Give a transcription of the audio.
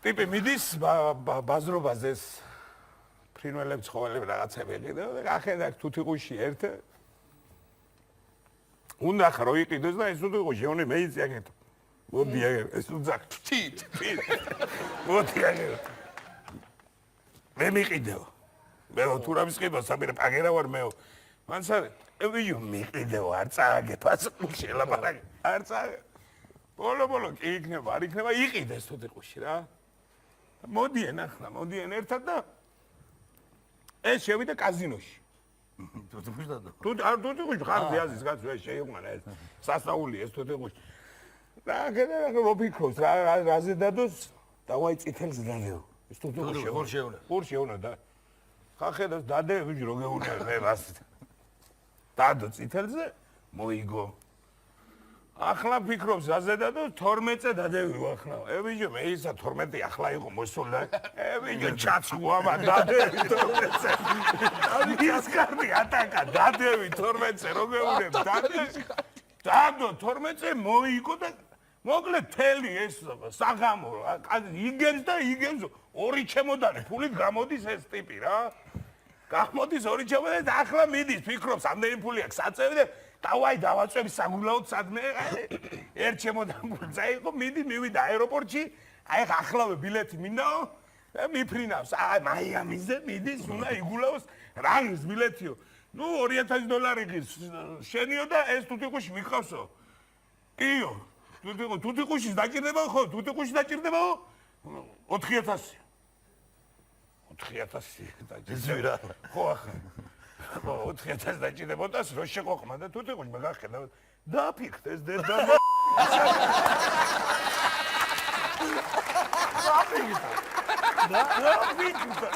ტიპი მიდის ბაზრობაზე ეს ფრინველებს ცხოველებს რაღაცები იყიდებს და ახედა თუთიყუში ერთ უნდა ხა რო იყიდეს და ეს თუთიყუში ონე მეიცი აქეთ მოდი აქ ეს უძახ თით მოდი აქ მე მიყიდეო მეო თუ რა მისყიდო საბირე პაგერა ვარ მეო მანსა ევიო მიყიდეო არ წააგე პასუხი ლაპარაკი არ წააგე ბოლო კი იქნება არ იქნება იყიდეს თუთიყუში რა მოდიან ახლა მოდიან ერთად და ეს შევიდა კაზინოში თუთიყუში ხარდი აზის კაცო ეს შეიყვანა ეს სასწაული ეს თუთიყუში და აქედან რო ფიქრობს რაზე დადოს დავაი წითელს დადეო ეს თუთიყუში ხურ შეუნა და ხა ხედავს დადე ვიჯი რო გეუნა მე მას დადო წითელზე მოიგო ახლა ფიქრობს რაზე დადო 12-ზე დადევი ახლა ევიჯო მე ისა 12 ახლა იყო მოსულა ევიჯო ჩაცუამა დადევი 12-ზე ის კარგი ატაკა დადევი 12-ზე რო გეუნებ დადო 12-ზე მოიგო და მოკლედ თელი ეს საღამო იგებს და იგებს ორი ჩემოდანი ფულით გამოდის ეს ტიპი რა გამოდის ორი ჩემოდანი და ახლა მიდის ფიქრობს ამდენი ფული აქვს საწევი და დავაი დავაწვევი საგულაოდ სადმე ერთ ჩემოდანი წაიღო მიდი მივიდა აეროპორტში აი ახლავე ბილეთი მინდაო და მიფრინავს აი მაიამიზე მიდის უნდა იგულაოს რანგს ბილეთიო ნუ $2000 ღირს შენიო და ეს თუთიყუში მიყავსო იო თუთიყუშის დაჭირდება ხო თუთიყუში დაჭირდებაო 4000 დაჭირდება ხო ახლა 4000 დაჭირდებოდა რო შეყოყმა და თუთიყუში მე გახედავ დააფიქრდეს და დააფიქრდა